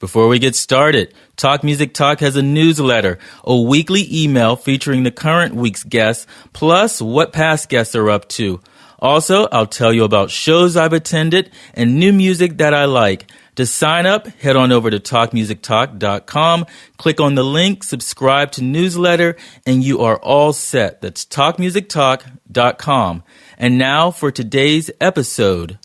Before we get started, Talk Music Talk has a newsletter, a weekly email featuring the current week's guests, plus what past guests are up to. Also, I'll tell you about shows I've attended and new music that I like. To sign up, head on over to talkmusictalk.com, click on the link, subscribe to newsletter, and you are all set. That's talkmusictalk.com. And now for today's episode.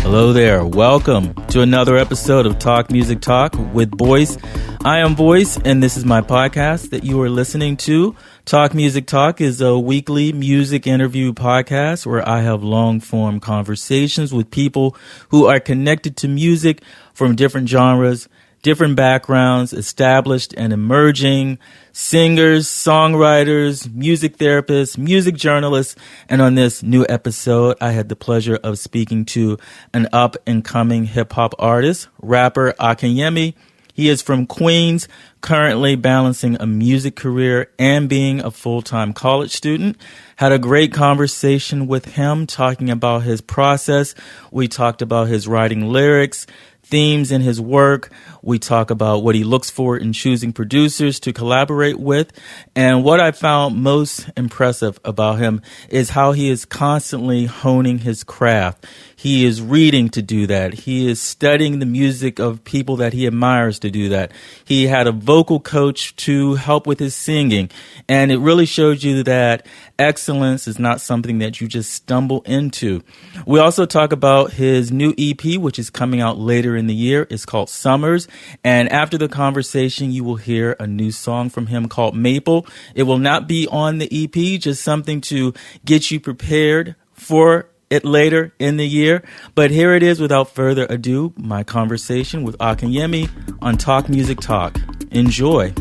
Hello there. Welcome to another episode of Talk Music Talk with Boyce. I am Boyce, and this is my podcast that you are listening to. Talk Music Talk is a weekly music interview podcast where I have long-form conversations with people who are connected to music from different genres, different backgrounds, established and emerging, singers, songwriters, music therapists, music journalists. And on this new episode, I had the pleasure of speaking to an up-and-coming hip-hop artist, rapper Akinyemi. He is from Queens, currently balancing a music career and being a full-time college student. Had a great conversation with him talking about his process. We talked about his writing lyrics, themes in his work. We talk about what he looks for in choosing producers to collaborate with. And what I found most impressive about him is how he is constantly honing his craft. He is reading to do that. He is studying the music of people that he admires to do that. He had a vocal coach to help with his singing. And it really showed you that excellence is not something that you just stumble into. We also talk about his new EP, which is coming out later in the year. It's called Summers. And after the conversation, you will hear a new song from him called Maple. It will not be on the EP, just something to get you prepared for it later in the year. But here it is, without further ado, my conversation with Akinyemi on Talk Music Talk. Enjoy.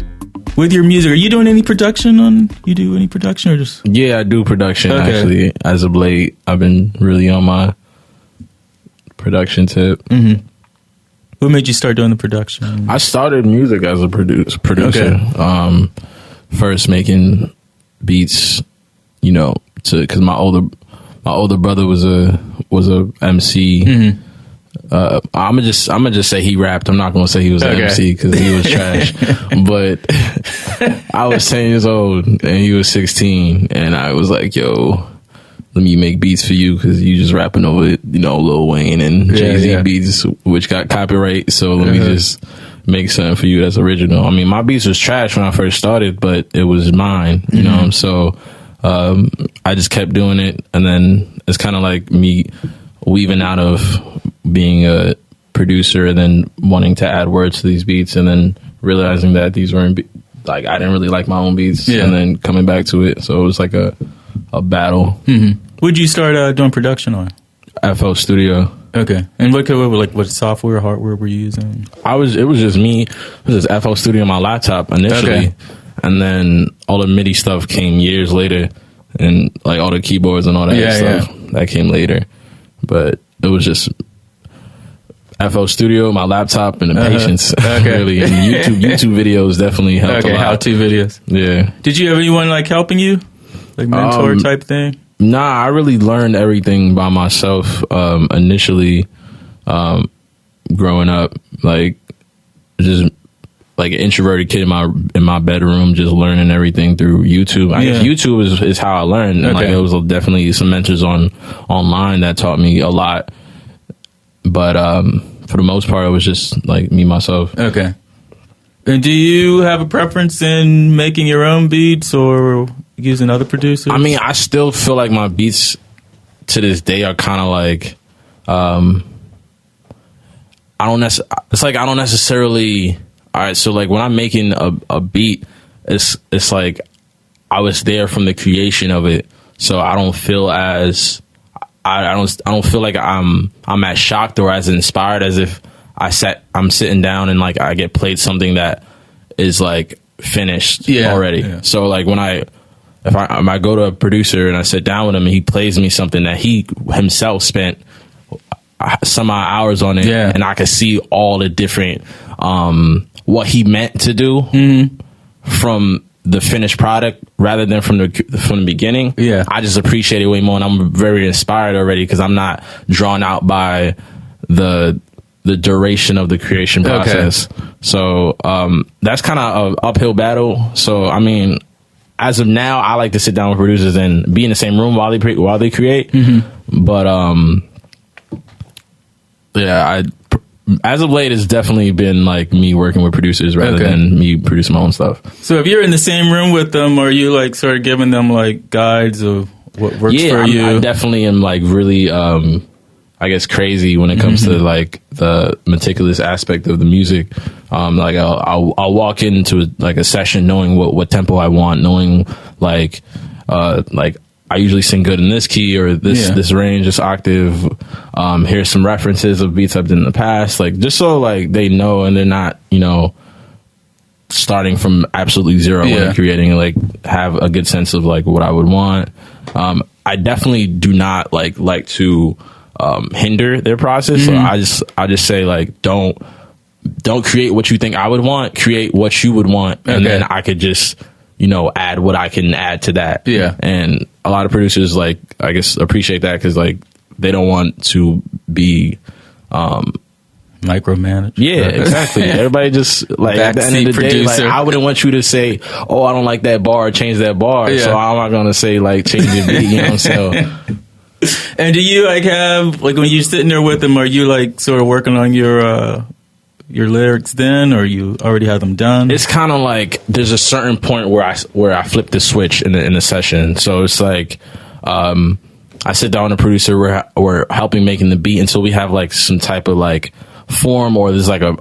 With your music, are you doing any production you do any production or just? Yeah, I do production actually. As of late, I've been really on my production tip. Mm-hmm. What made you start doing the production? I started music as a producer. Okay. First making beats, because my older brother was a MC. Mm-hmm. I'm gonna just say he rapped. I'm not gonna say he was an MC because he was trash. But I was 10 years old and he was 16, and I was like, "Yo, let me make beats for you because you just rapping over, Lil Wayne and Jay-Z beats, which got copyright. So let me just make something for you that's original." I mean, my beats was trash when I first started, but it was mine, you know. So I just kept doing it, and then it's kind of like me weaving out of being a producer and then wanting to add words to these beats, and then realizing that these weren't I didn't really like my own beats, and then coming back to it. So it was like a battle. Mm-hmm. What'd you start doing production on? FL Studio. Okay. And what software, hardware were you using? It was just me. It was just FL Studio on my laptop initially, and then all the MIDI stuff came years later, and like all the keyboards and all that stuff that came later. But it was just FL Studio, my laptop, and the patience. Really, and YouTube videos definitely helped a lot. How-to videos. Yeah. Did you have anyone helping you, like mentor type thing? Nah, I really learned everything by myself initially. Growing up, just like an introverted kid in my bedroom, just learning everything through YouTube. I guess YouTube is how I learned. And there was definitely some mentors online that taught me a lot. But for the most part, it was just me, myself. Okay. And do you have a preference in making your own beats or using other producers? I mean, I still feel like my beats to this day are kind of I don't necessarily. All right, so when I'm making a beat, it's like I was there from the creation of it, so I don't feel as I don't feel like I'm as shocked or as inspired as if I'm sitting down and I get played something that is finished already. Yeah. So when if I go to a producer and I sit down with him and he plays me something that he himself spent some hours on it, and I can see all the different what he meant to do from the finished product rather than from the beginning, I just appreciate it way more, and I'm very inspired already because I'm not drawn out by the duration of the creation process. So that's kind of an uphill battle. So I mean, as of now, I like to sit down with producers and be in the same room while they create. But as of late, it's definitely been like me working with producers rather than me producing my own stuff. So if you're in the same room with them, are you like sort of giving them like guides of what works for you? I definitely am like really, I guess, crazy when it comes to like the meticulous aspect of the music. Like I'll walk into like a session knowing what tempo I want, knowing like I usually sing good in this key or this range, this octave. Here's some references of beats I've done in the past, like just so like they know and they're not, you know, starting from absolutely zero when they're creating, and like have a good sense of like what I would want. I definitely do not like to hinder their process. So I just say like don't create what you think I would want, create what you would want, and then I could just, you know, add what I can add to that. And a lot of producers, like, I guess, appreciate that because, like, they don't want to be micromanaged. Yeah, exactly. Everybody just, like, at the end of the day, like, I wouldn't want you to say, oh, I don't like that bar, change that bar. So I'm not going to say, like, change your beat, you know what I'm saying? And do you, like, have, like, when you're sitting there with them, are you, like, sort of working on your lyrics then, or you already have them done? It's kind of like there's a certain point where I flip the switch in the session. So it's like I sit down with a producer, we're helping making the beat until we have like some type of like form, or there's like a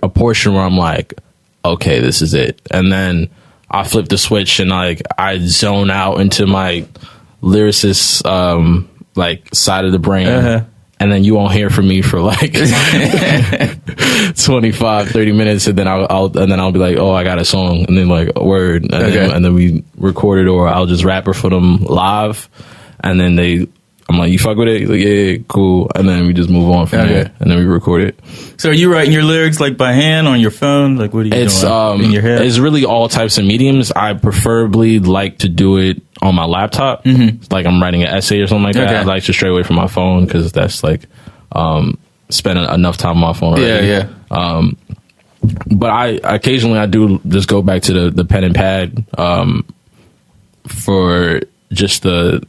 portion where I'm like, okay, this is it, and then I flip the switch and like I zone out into my lyricist like side of the brain. And then you won't hear from me for like 25, 30 minutes, and then I'll be like, oh, I got a song, and then like a word, and then we record it, or I'll just rap it for them live, and then I'm like, you fuck with it? Like, yeah, cool, and then we just move on from there, and then we record it. So are you writing your lyrics like by hand on your phone? Like, what are you doing in your head? It's really all types of mediums. I preferably like to do it on my laptop. Like I'm writing an essay or something like that. I like to stray away from my phone because that's like spending enough time on my phone already. But I occasionally do just go back to the pen and pad for just the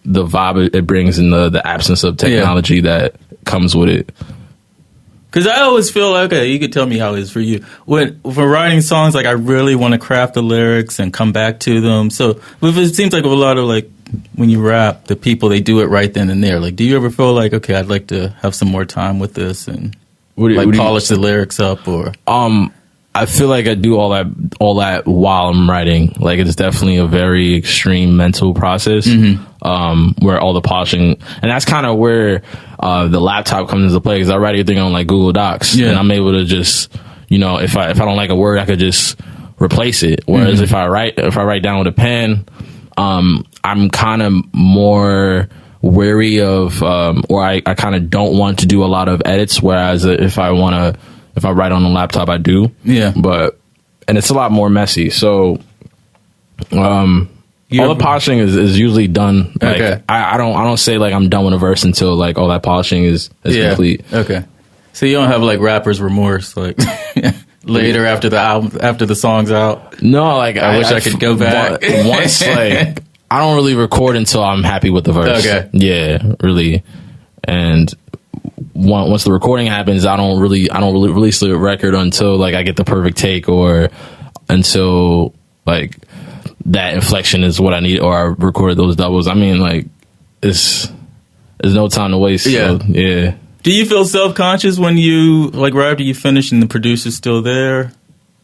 vibe it brings and the absence of technology that comes with it. Because I always feel like, okay, you could tell me how it is for you. For writing songs, like I really want to craft the lyrics and come back to them. So it seems like a lot of like when you rap, the people, they do it right then and there. Like, do you ever feel like, okay, I'd like to have some more time with this and polish the lyrics up? Or I feel like I do all that while I'm writing. Like it's definitely a very extreme mental process where all the polishing, and that's kind of where the laptop comes into play, because I write everything on like Google Docs, and I'm able to just, you know, if I don't like a word, I could just replace it. Whereas if I write down with a pen, I'm kind of more wary of, or I kind of don't want to do a lot of edits. Whereas if I write on a laptop, I do. And it's a lot more messy. So, all the polishing is usually done. Like, I don't say like I'm done with a verse until like all that polishing is complete. So you don't have like rapper's remorse, like later after the song's out? No, like I wish I could go back. Once like I don't really record until I'm happy with the verse. Yeah, really. And once the recording happens, I don't really release the record until like I get the perfect take, or until like that inflection is what I need, or I record those doubles. I mean, like there's no time to waste. So, yeah. Do you feel self-conscious when you like right after you finish and the producer's still there?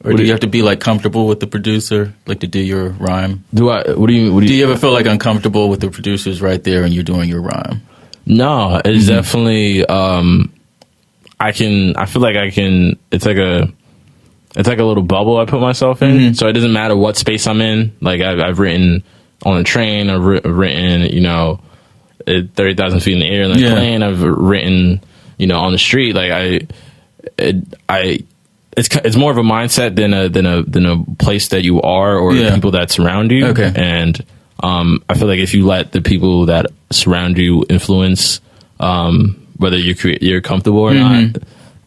Or do you have to be like comfortable with the producer, like to do your rhyme? Do you ever feel like uncomfortable with the producers right there and you're doing your rhyme? No, it's definitely I feel like I can, it's like a little bubble I put myself in. So it doesn't matter what space I'm in. Like I've written on a train, I've written, you know, at 30,000 feet in the air in the plane, I've written, you know, on the street. Like it's more of a mindset than a place that you are or the people that surround you. Okay. And I feel like if you let the people that surround you influence whether you're comfortable or not,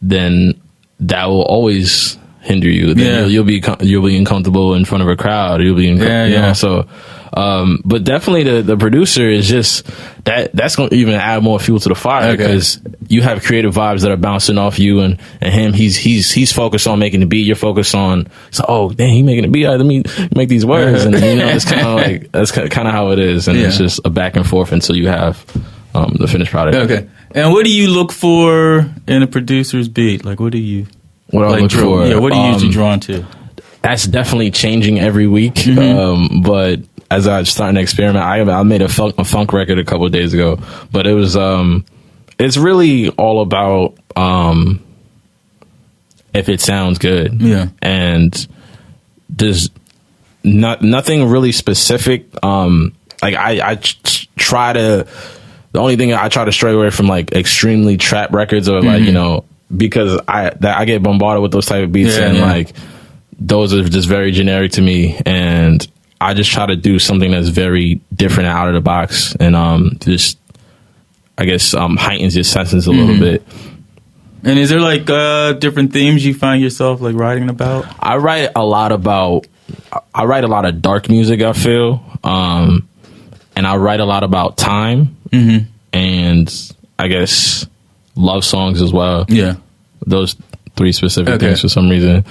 then that will always hinder you. Then you'll be uncomfortable in front of a crowd. You'll be you know, so. But definitely the producer is just that's going to even add more fuel to the fire because you have creative vibes that are bouncing off you and him. He's focused on making the beat. You're focused on, oh, dang, he making the beat. All right, let me make these words. And you know, it's kind of like, that's kind of how it is. And it's just a back and forth until you have, the finished product. Okay. And what do you look for in a producer's beat? Like, what do you, what I look for? Yeah. What are you usually drawn to? That's definitely changing every week. But as I started to experiment, I made a funk record a couple of days ago, but it was it's really all about if it sounds good, and there's nothing really specific. Like I try to. The only thing I try to stray away from like extremely trap records or like you know, because I get bombarded with those type of beats like those are just very generic to me, and I just try to do something that's very different and out of the box, and just I guess heightens your senses a little bit. And is there like different themes you find yourself like writing about? I write a lot of dark music, I feel, and I write a lot about time, and I guess love songs as well. Yeah, those three specific things for some reason.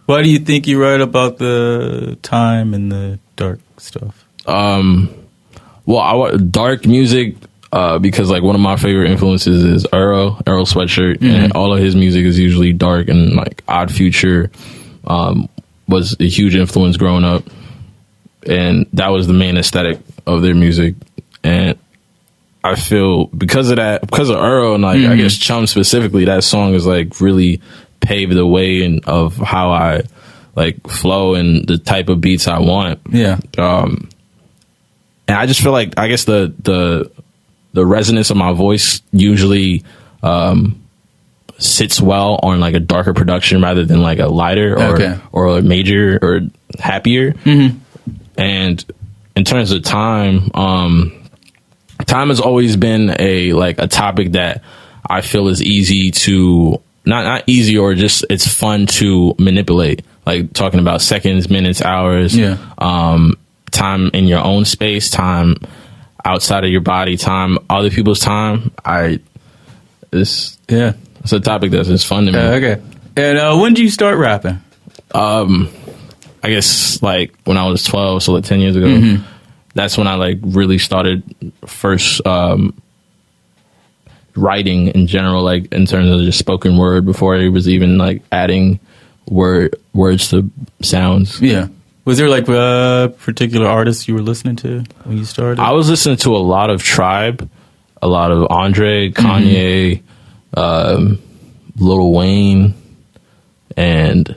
Why do you think you write about the time and the dark stuff? Well, dark music because like one of my favorite influences is Earl Sweatshirt, and all of his music is usually dark, and like Odd Future was a huge influence growing up, and that was the main aesthetic of their music. And I feel because of Earl and like I guess Chum specifically, that song is like really paved the way of how I like flow and the type of beats I want. Yeah. And I just feel like I guess the resonance of my voice usually sits well on like a darker production rather than like a lighter or a major or happier. And in terms of time, time has always been a topic that I feel is easy to not easy, or just it's fun to manipulate, like talking about seconds, minutes, hours, time in your own space, time outside of your body, time, other people's time. It's a topic that's just fun to me. Okay. And when did you start rapping? I guess like when I was 12, so like 10 years ago. That's when I like really started first writing in general, like in terms of just spoken word, before I was even like adding words to sounds. Yeah. Was there like a particular artist you were listening to when you started? I was listening to a lot of Tribe, a lot of Andre, Kanye, Lil Wayne, and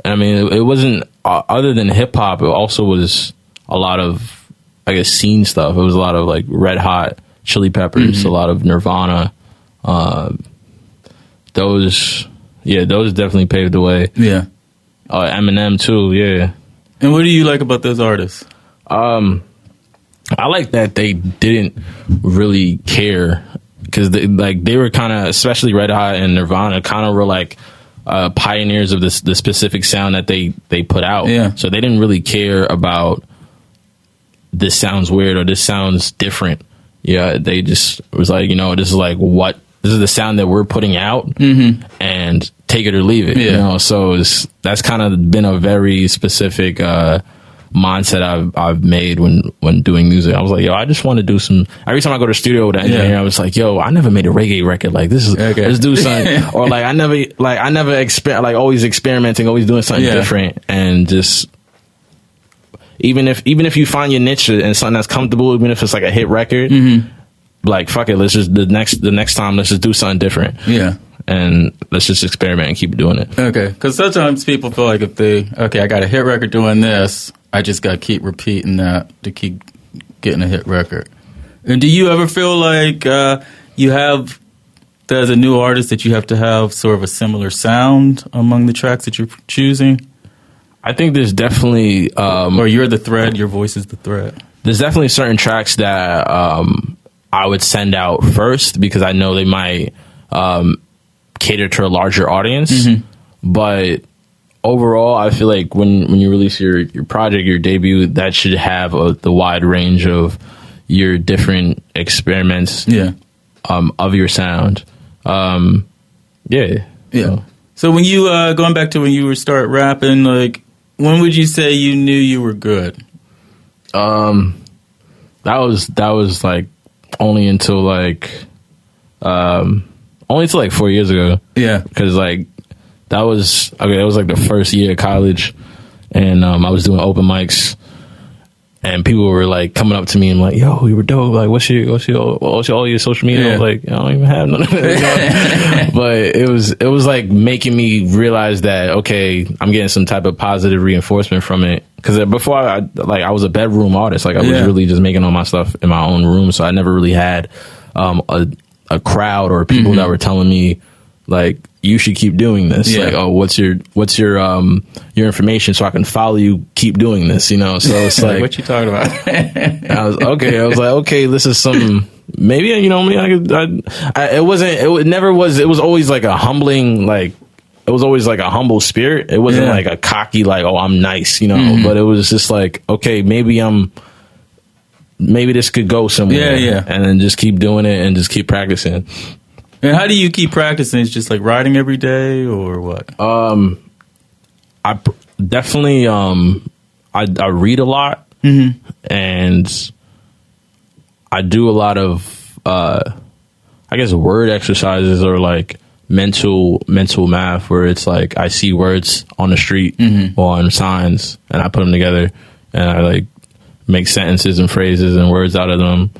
I mean it wasn't other than hip hop. It also was a lot of, I guess, scene stuff. It was a lot of like Red Hot Chili Peppers, a lot of Nirvana. Those definitely paved the way. Yeah. Eminem too. Yeah. And what do you like about those artists? I like that they didn't really care, because they were kind of, especially Red Hot and Nirvana, kind of were like pioneers of the specific sound that they put out. Yeah. So they didn't really care about this sounds weird or this sounds different. Yeah, they just was like, you know, this is the sound that we're putting out, and take it or leave it. Yeah. You know, so that's kind of been a very specific mindset I've made when doing music. I was like, yo, I just want to do some. Every time I go to the studio with an engineer, I was like, yo, I never made a reggae record. Like this is let's do something. Or like I never always experimenting, always doing something different, and just. Even if you find your niche and something that's comfortable, even if it's like a hit record, like fuck it, let's just the next time let's just do something different. Yeah, and let's just experiment and keep doing it. Okay, because sometimes people feel like if I got a hit record doing this, I just got to keep repeating that to keep getting a hit record. And do you ever feel like you have that as a new artist that you have to have sort of a similar sound among the tracks that you're choosing? I think there's definitely... or you're the thread, your voice is the thread. There's definitely certain tracks that I would send out first because I know they might cater to a larger audience. Mm-hmm. But overall, I feel like when you release your project, your debut, that should have the wide range of your different experiments of your sound. So when you going back to when you start rapping, like when would you say you knew you were good? That was like only until like 4 years ago. Yeah, because like that was like the first year of college, and I was doing open mics. And people were like coming up to me and like, "Yo, you were dope. Like, what's all your social media?" I was like, "I don't even have none of that." But it was like making me realize that okay, I'm getting some type of positive reinforcement from it. Because before I was a bedroom artist. Like I was really just making all my stuff in my own room, so I never really had a crowd or people that were telling me like, you should keep doing this. Like, oh, what's your information so I can follow you, keep doing this, you know? So it's like, what you talking about? I was like, okay, this is some, maybe, you know, it was always like a humbling, like, it was always like a humble spirit. It wasn't like a cocky, like, oh, I'm nice, you know, but it was just like, okay, maybe this could go somewhere. Yeah. And then just keep doing it and just keep practicing. And how do you keep practicing? It's just like writing every day or what? I definitely, I read a lot and I do a lot of, I guess word exercises or like mental math where it's like I see words on the street or on signs and I put them together and I like make sentences and phrases and words out of them.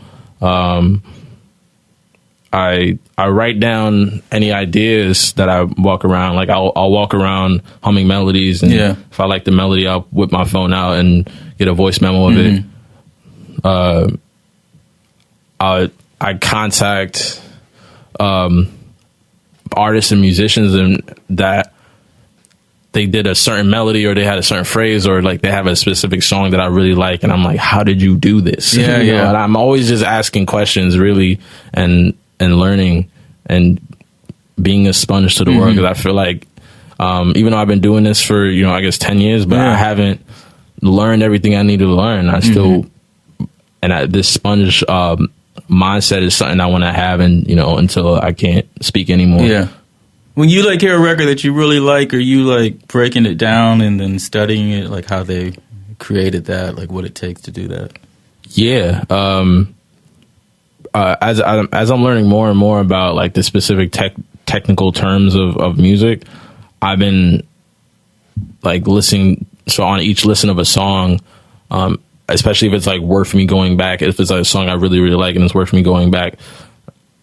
I write down any ideas that I walk around. Like I'll walk around humming melodies, and if I like the melody, I'll whip my phone out and get a voice memo of it. I contact artists and musicians, and that they did a certain melody or they had a certain phrase or like they have a specific song that I really like, and I'm like, how did you do this? You know? And I'm always just asking questions, really, and learning and being a sponge to the world, because I feel like even though I've been doing this for, you know, I guess 10 years, but I haven't learned everything I need to learn. I still, this sponge mindset is something I want to have, and you know, until I can't speak anymore. Yeah. When you like hear a record that you really like, are you like breaking it down and then studying it, like how they created that, like what it takes to do that? Yeah. As I'm learning more and more about like the specific technical terms of music, I've been like listening. So on each listen of a song, especially if it's like worth me going back, if it's like a song I really, really like and it's worth me going back,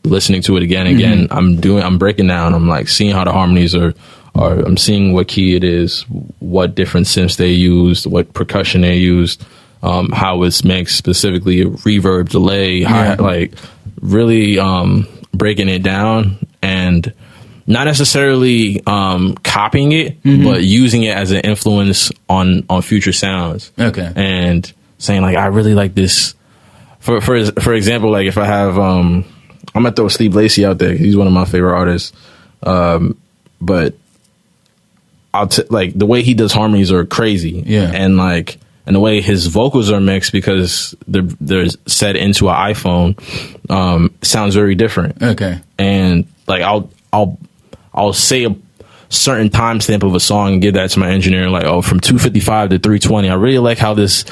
listening to it again and again, I'm breaking down. I'm like seeing how the harmonies are. I'm seeing what key it is, what different synths they used, what percussion they used. How it's mixed, specifically reverb, delay, like really breaking it down and not necessarily copying it, but using it as an influence on future sounds. Okay, and saying like I really like this. For example, like if I have I'm gonna throw Steve Lacy out there. He's one of my favorite artists, but like the way he does harmonies are crazy. Yeah, and the way his vocals are mixed, because they're set into an iPhone, sounds very different. Okay. And like I'll say a certain timestamp of a song and give that to my engineer, like, oh, from 255 to 320. I really like how this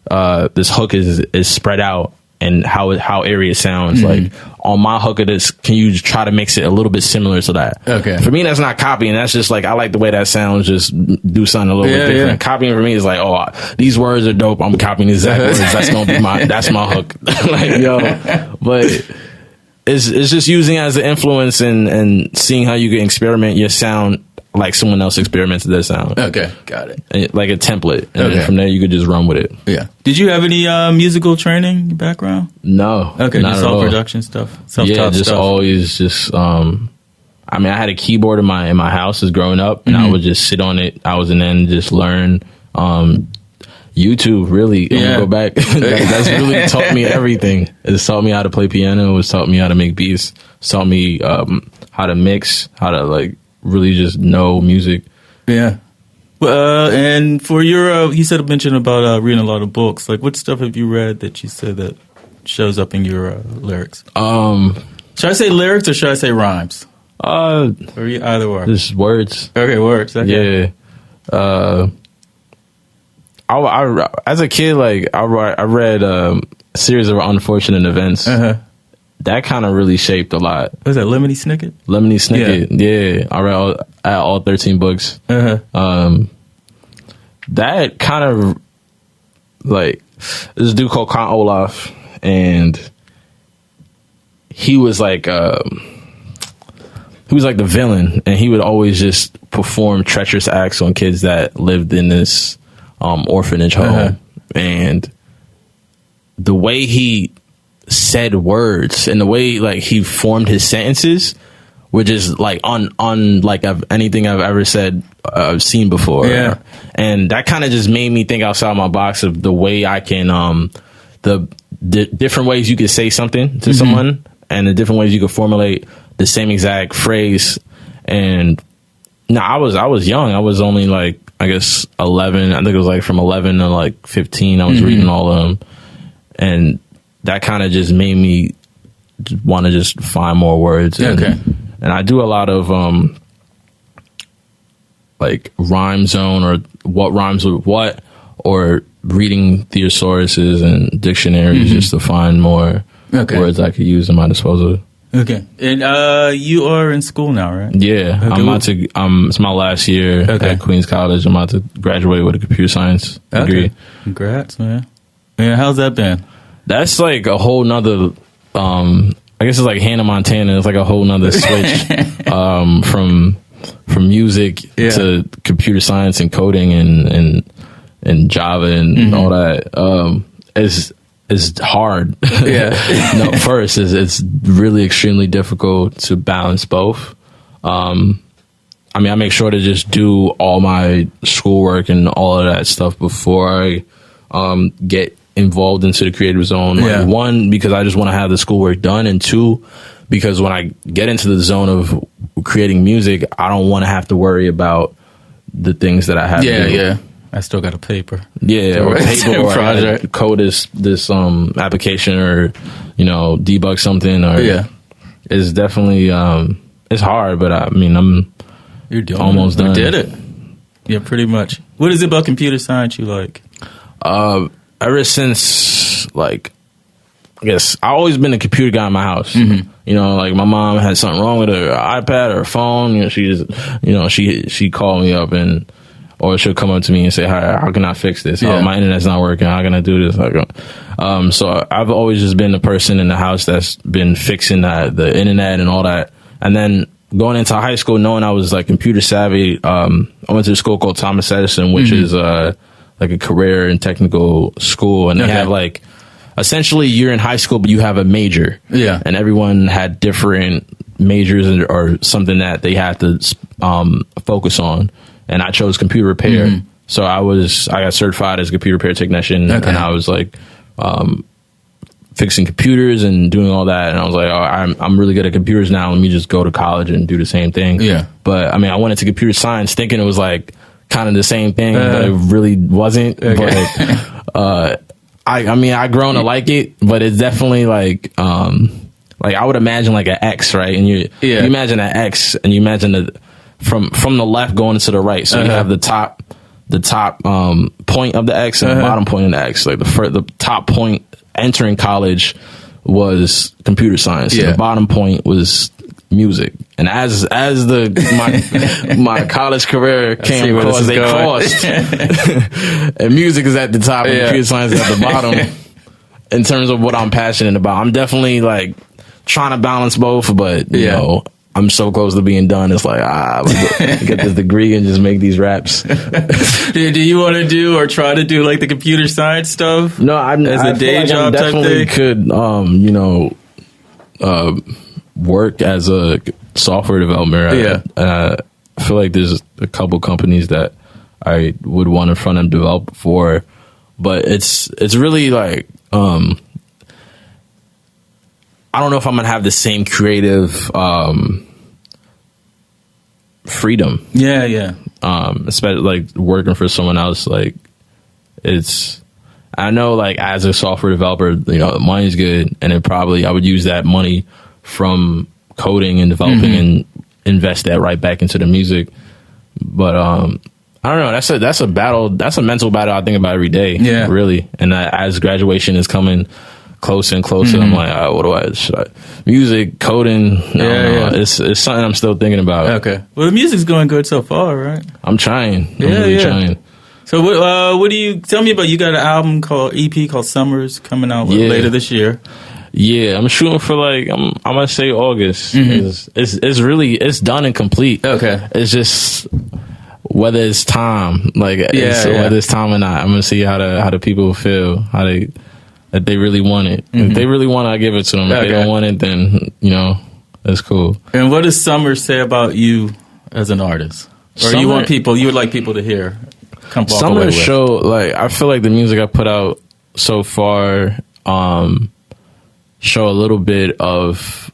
hook is spread out and how airy it sounds. Like on my hook of this, can you try to mix it a little bit similar to that? Okay. For me, that's not copying. That's just like, I like the way that sounds. Just do something a little bit different. Yeah. Copying for me is like, oh, these words are dope. I'm copying the exact words. That's gonna be that's my hook. Like, yo, but it's just using it as an influence and seeing how you can experiment your sound like someone else experimented their sound. Okay, got it. And, like a template, and then from there you could just run with it. Yeah. Did you have any musical training background? No. Okay, just all production stuff, self-taught stuff. Always just. I mean, I had a keyboard in my house as growing up, and I would just sit on it. I was and then just learn. YouTube really. I'm gonna go back. That's really taught me everything. It's taught me how to play piano. It's taught me how to make beats. It's taught me how to mix. How to like really just know music. Yeah. And for your, you said mentioned about reading a lot of books. Like, what stuff have you read that you said that shows up in your lyrics? Should I say lyrics or should I say rhymes? Or either or. Just words. Okay, words. Okay. Yeah. I as a kid, like I read a series of unfortunate events. That kind of really shaped a lot. What was that, Lemony Snicket? Lemony Snicket, yeah. I read all 13 books. That kind of like this dude called Count Olaf, and he was like the villain, and he would always just perform treacherous acts on kids that lived in this orphanage home. And the way he said words and the way like he formed his sentences were just like unlike anything I've ever said seen before. And that kind of just made me think outside my box of the way I can the different ways you could say something to someone and the different ways you could formulate the same exact phrase. And I was young. I was only like, I guess 11. I think it was like from 11 to like 15. I was reading all of them, and that kind of just made me want to just find more words. And I do a lot of like rhyme zone or what rhymes with what, or reading thesauruses and dictionaries just to find more words I could use at my disposal. Okay. And you are in school now, right? Yeah. Okay. I'm about to, it's my last year at Queens College. I'm about to graduate with a computer science degree. Congrats, man. Yeah, how's that been? That's like a whole nother, I guess it's like Hannah Montana. It's like a whole nother switch from music to computer science and coding and Java and all that. It's hard. First, it's really extremely difficult to balance both. I mean, I make sure to just do all my schoolwork and all of that stuff before I get involved into the creative zone. Like, one, because I just want to have the schoolwork done, and two, because when I get into the zone of creating music, I don't want to have to worry about the things that I have to do. I still got a paper. Or project. Code this application, or debug something. Or it's definitely it's hard, but I mean you're doing almost done. You did it. Yeah, pretty much. What is it about computer science you like? Ever since, like, I guess I've always been a computer guy in my house. Like my mom had something wrong with her iPad or her phone. She called me up or she'll come up to me and say, "Hi, how can I fix this? Oh, my internet's not working. How can I do this?" So I've always just been the person in the house that's been fixing the internet and all that. And then going into high school, knowing I was like computer savvy, I went to a school called Thomas Edison, which is like a career and technical school, and they have like essentially you're in high school, but you have a major. And everyone had different majors or something that they had to focus on. And I chose computer repair. So I got certified as a computer repair technician, and I was like fixing computers and doing all that. And I was like, I'm really good at computers now. Let me just go to college and do the same thing. But I mean, I went into computer science thinking it was like kind of the same thing, but it really wasn't. But I mean, I've grown to like it, but it's definitely like I would imagine like an X, right? And you imagine an X, and you imagine from the left going to the right. So you have the top point of the X and the bottom point of the X. Like the top point entering college was computer science. And the bottom point was music. And as my college career came across, they crossed. And music is at the top and computer science is at the bottom. In terms of what I'm passionate about, I'm definitely like trying to balance both, but you know, I'm so close to being done. It's like, get this degree and just make these raps. Do you want to do or try to do like the computer science stuff? No, I day like job type thing. Could work as a software developer. Yeah. I feel like there's a couple companies that I would want to front end develop for, but it's really like I don't know if I'm gonna have the same creative freedom. Yeah. Especially like working for someone else. Like I know like as a software developer, money's good, and I would use that money from coding and developing and invest that right back into the music. But I don't know. That's a battle. That's a mental battle I think about every day. Yeah, really. And as graduation is coming closer and closer, I'm like, should I music, coding? No. It's something I'm still thinking about. Okay. Well, the music's going good so far, right? I'm trying. I'm really trying. So what do you tell me about? You got an album called EP called Summers coming out later this year. Yeah, I'm shooting for like I'm gonna say August. It's really done and complete. Okay. It's just whether it's time, whether it's time or not. I'm gonna see how the people feel, that they really want it. If they really want it, I give it to them. If they don't want it, then that's cool. And what does Summers say about you as an artist? Or you would like people to hear? Summers show like I feel like the music I put out so far show a little bit of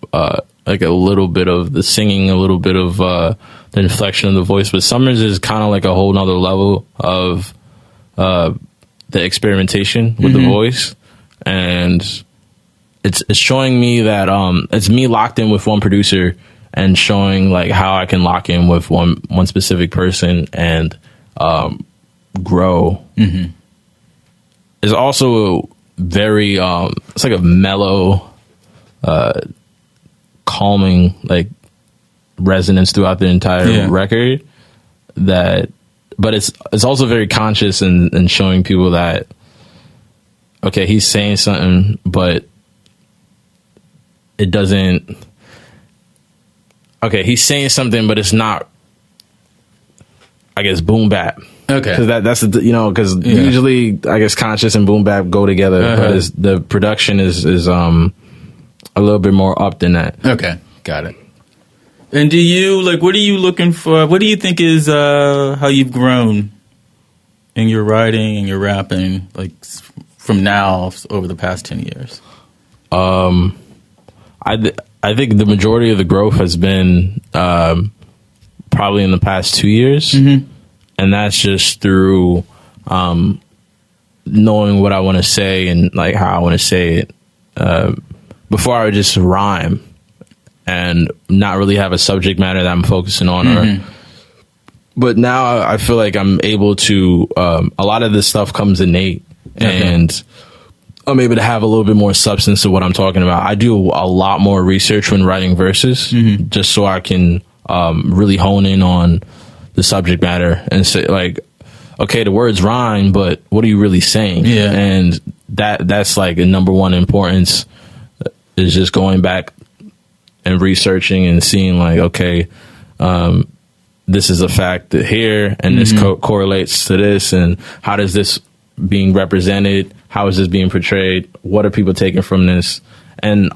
like a little bit of the singing, a little bit of the inflection of the voice, but Summers is kind of like a whole nother level of the experimentation with the voice, and it's showing me that it's me locked in with one producer and showing like how I can lock in with one specific person and grow. It's also very it's like a mellow calming like resonance throughout the entire record, but it's also very conscious and showing people that okay, he's saying something but it doesn't he's saying something but it's not, I guess, boom bap. Okay, because that's because usually I guess conscious and boom bap go together, but the production is a little bit more up than that. Okay, got it. And do you what are you looking for? What do you think is how you've grown in your writing and your rapping, like from now over the past 10 years? I think the majority of the growth has been probably in the past 2 years. And that's just through knowing what I want to say and like how I want to say it. Before I would just rhyme and not really have a subject matter that I'm focusing on. But now I feel like I'm able to, a lot of this stuff comes innate and I'm able to have a little bit more substance to what I'm talking about. I do a lot more research when writing verses just so I can really hone in on the subject matter and say like, okay, the words rhyme, but what are you really saying? Yeah. And that's like the number one importance is just going back and researching and seeing like, okay, this is a fact here and this correlates to this, and how does this being represented? How is this being portrayed? What are people taking from this? And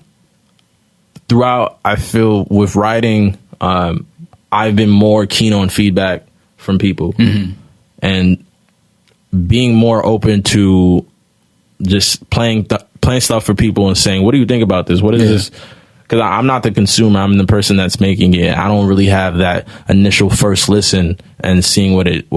throughout, I feel with writing, I've been more keen on feedback from people and being more open to just playing stuff for people and saying, what do you think about this? What is this? Because I'm not the consumer. I'm the person that's making it. I don't really have that initial first listen and seeing what it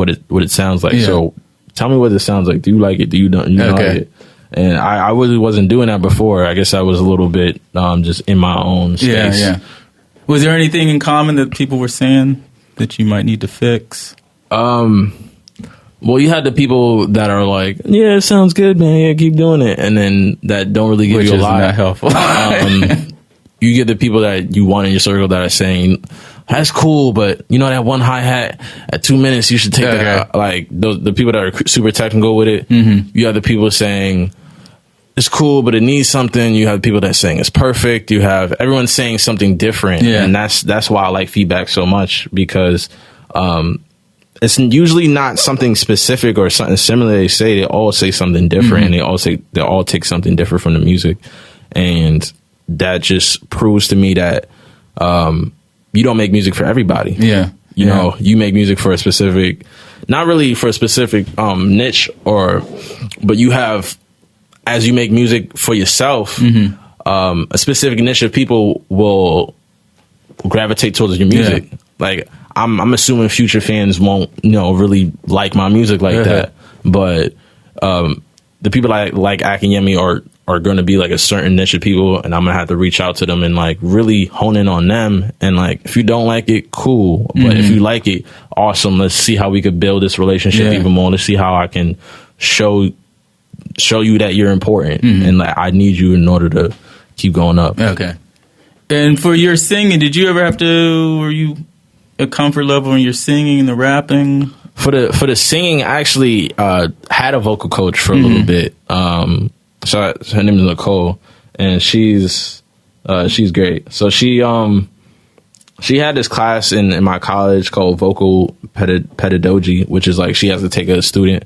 sounds like. So tell me what it sounds like. Do you like it? Do you don't like it? And I really wasn't doing that before. I guess I was a little bit just in my own space. Yeah. Was there anything in common that people were saying that you might need to fix? Well, you had the people that are like, yeah, it sounds good, man. Yeah, keep doing it. And then that don't really give you a lot. Which is not helpful. You get the people that you want in your circle that are saying, that's cool, but you know that one hi-hat at 2 minutes, you should take that out. Like the people that are super technical with it. You have the people saying, it's cool, but it needs something. You have people that saying it's perfect. You have everyone saying something different, and that's why I like feedback so much, because it's usually not something specific or something similar. They all say something different, and they all take something different from the music, and that just proves to me that you don't make music for everybody. You know, you make music for a specific, not really for a specific niche, but you have, as you make music for yourself, a specific niche of people will gravitate towards your music. Like, I'm assuming future fans won't, really like my music like that. But the people like Akinyemi are going to be like a certain niche of people, and I'm going to have to reach out to them and like really hone in on them. And like, if you don't like it, cool. But if you like it, awesome. Let's see how we could build this relationship even more. Let's see how I can show you that you're important, and like, I need you in order to keep going up. Okay. And for your singing, did you ever were you a comfort level in your singing and the rapping? For the singing, I actually had a vocal coach for a little bit. So her name is Nicole, and she's great. So she had this class in my college called vocal pedagogy, which is like she has to take a student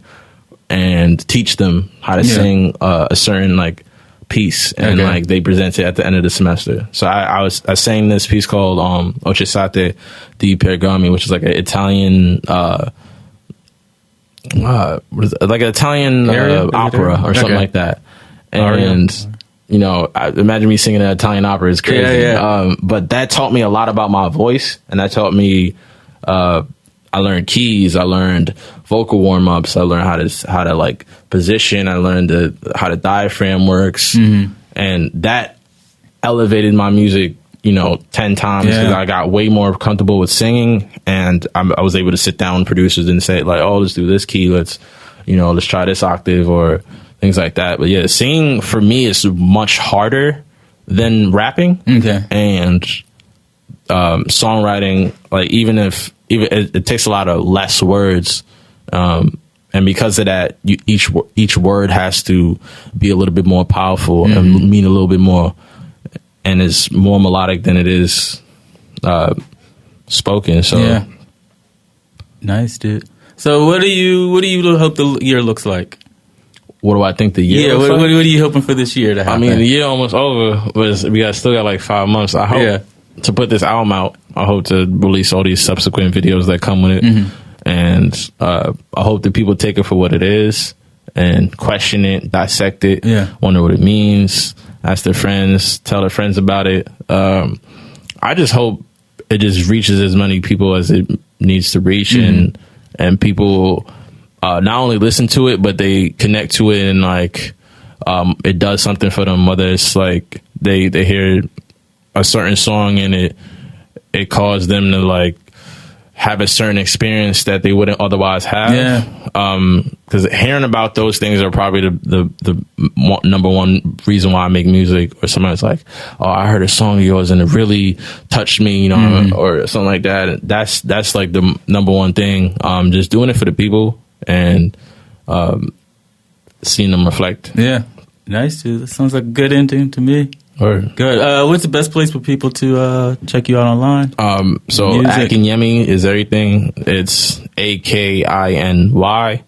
and teach them how to sing a certain like piece, and like they present it at the end of the semester. So I sang this piece called Ocesate di Pergami, which is like an Italian like an Italian opera or something like that. And imagine me singing an Italian opera is crazy. But that taught me a lot about my voice, and that taught me I learned keys, I learned vocal warm-ups, I learned how to like position, I learned how the diaphragm works, and that elevated my music 10 times, because I got way more comfortable with singing, and I was able to sit down with producers and say like, oh, let's do this key, let's try this octave or things like that. But yeah, singing for me is much harder than rapping. And songwriting, like even it takes a lot of less words, and because of that, each word has to be a little bit more powerful and mean a little bit more, and it's more melodic than it is spoken. So nice, dude. So what do you hope the year looks like? What do I think the year? What are you hoping for this year to happen? I mean, the year almost over, but still got like 5 months. I hope to put this album out. I hope to release all these subsequent videos that come with it, and I hope that people take it for what it is and question it, dissect it, wonder what it means, ask their friends, tell their friends about it. I just hope it just reaches as many people as it needs to reach, and people not only listen to it, but they connect to it, and like it does something for them. Whether it's like they hear a certain song and it caused them to like have a certain experience that they wouldn't otherwise have. Because hearing about those things are probably the number one reason why I make music. Or somebody's like, oh, I heard a song of yours and it really touched me, or something like that. That's like the number one thing. Just doing it for the people and seeing them reflect. Yeah, nice, dude. That sounds like a good ending to me. Good. What's the best place for people to check you out online? So Akinyemi is everything. It's AKINYEMINYC,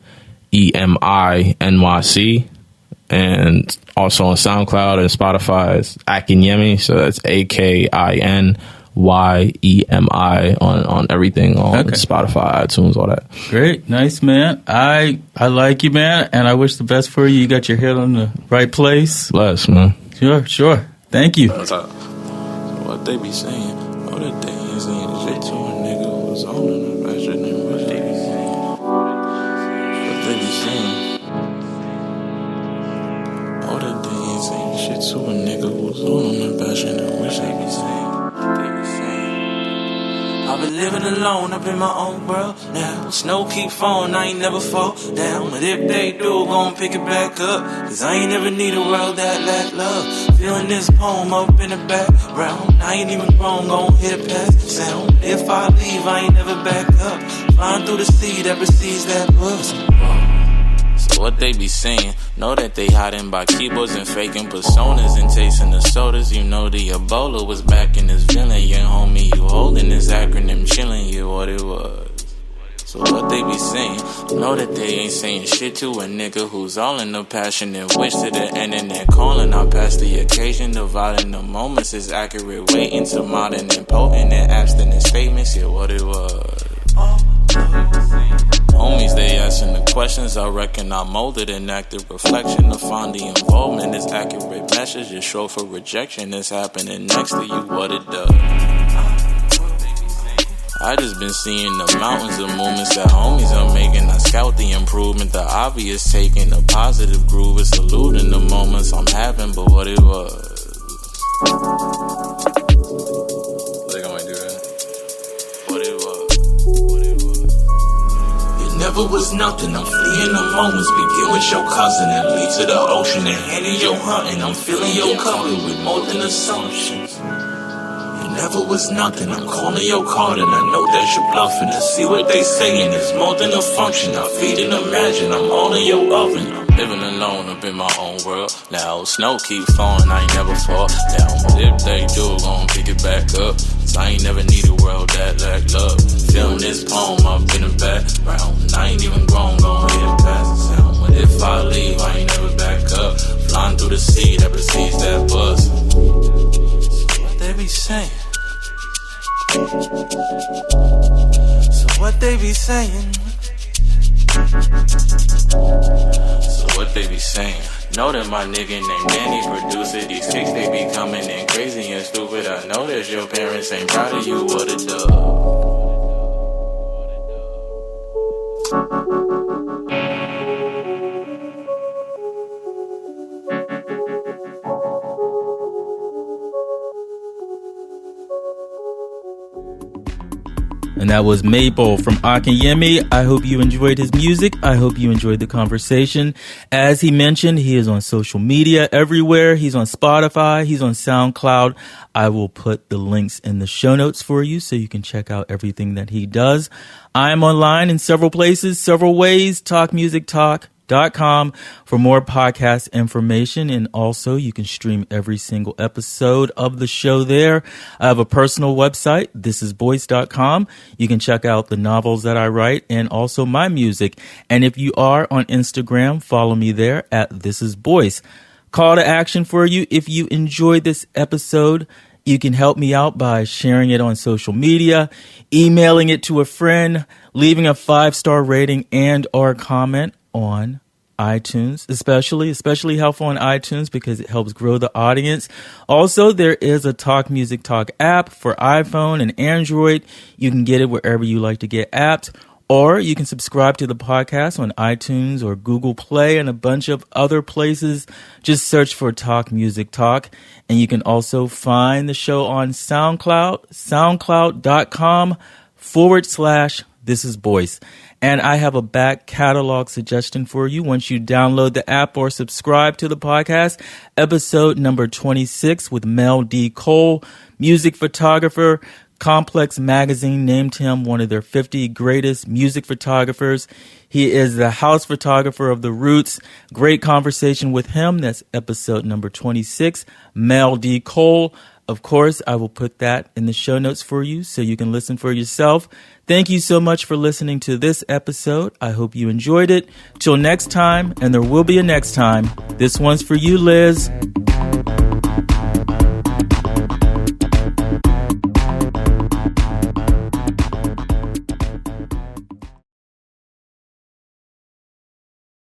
and also on SoundCloud and Spotify is Akinyemi. So that's AKINYEMI on everything, on Spotify, iTunes, all that. Great, nice, man. I like you, man, and I wish the best for you. You got your head on the right place. Bless, man. Sure. Thank you. So what they be saying, oh, that they ain't saying shit to a nigga who was on them. I shouldn't know what they be saying. What they be saying, oh, that they ain't saying shit to a nigga who was on them. I shouldn't know what they be saying. They be saying, I've been living alone up in my own world now. Snow keep falling, I ain't never fall down. But if they do, gon' pick it back up. Cause I ain't never need a world that lack love. Feeling this poem up in the background. I ain't even grown, gon' hit a past sound. If I leave, I ain't never back up. Flying through the sea that precedes that bus. So what they be saying? Know that they hiding by keyboards and faking personas and tasting the sodas. You know the Ebola was back in this villain. Yeah, homie, you holding this acronym, chilling you what it was. So what they be saying? Know that they ain't saying shit to a nigga who's all in the passion and wish to the end and then calling out past the occasion. Dividing the moments is accurate, waiting to modern and potent and abstinent statements. Yeah, what it was. Homies, they asking the questions. I reckon I molded an active reflection to find the involvement. This accurate message is short for rejection. It's happening next to you, what it does. I just been seeing the mountains of movements that homies are making. I scout the improvement, the obvious taking the positive groove. It's eluding the moments I'm having, but what it was. Think I might do that. What it was. Never was nothing, I'm fleeing the moments. Begin with your cousin and lead to the ocean and handing your hunting. I'm filling your cup with more than assumptions. It never was nothing, I'm calling your card and I know that you're bluffing. To see what they saying is more than a function. I feed and imagine, I'm all in your oven. I'm living alone up in my own world. Now snow keep falling, I ain't never fall down. But if they do, gon' pick it back up. So I ain't never need a world that lack love. Feeling this poem up in the background. I ain't even grown, gon' hit past the sound. But if I leave, I ain't never back up. Flying through the sea that precedes that bus. So what they be saying? So what they be saying? So what they be saying? Know that my nigga named Danny producer. These kicks they be coming in crazy and stupid. I know that your parents ain't proud of you. What a dub. And that was Maple from Akinyemi. I hope you enjoyed his music. I hope you enjoyed the conversation. As he mentioned, he is on social media everywhere. He's on Spotify. He's on SoundCloud. I will put the links in the show notes for you so you can check out everything that he does. I am online in several places, several ways. TalkMusicTalk.com for more podcast information, and also you can stream every single episode of the show there. I have a personal website, thisisboyce.com. You can check out the novels that I write and also my music. And if you are on Instagram, follow me there at thisisboyce. Call to action for you: if you enjoyed this episode, you can help me out by sharing it on social media, emailing it to a friend, leaving a 5-star rating and or comment on iTunes, especially helpful on iTunes because it helps grow the audience. Also, there is a Talk Music Talk app for iPhone and Android. You can get it wherever you like to get apps, or you can subscribe to the podcast on iTunes or Google Play and a bunch of other places. Just search for Talk Music Talk. And you can also find the show on SoundCloud, soundcloud.com/thisisboyce. And I have a back catalog suggestion for you. Once you download the app or subscribe to the podcast, episode number 26 with Mel D. Cole, music photographer. Complex Magazine named him one of their 50 greatest music photographers. He is the house photographer of The Roots. Great conversation with him. That's episode number 26, Mel D. Cole. Of course, I will put that in the show notes for you so you can listen for yourself. Thank you so much for listening to this episode. I hope you enjoyed it. Till next time, and there will be a next time. This one's for you, Liz.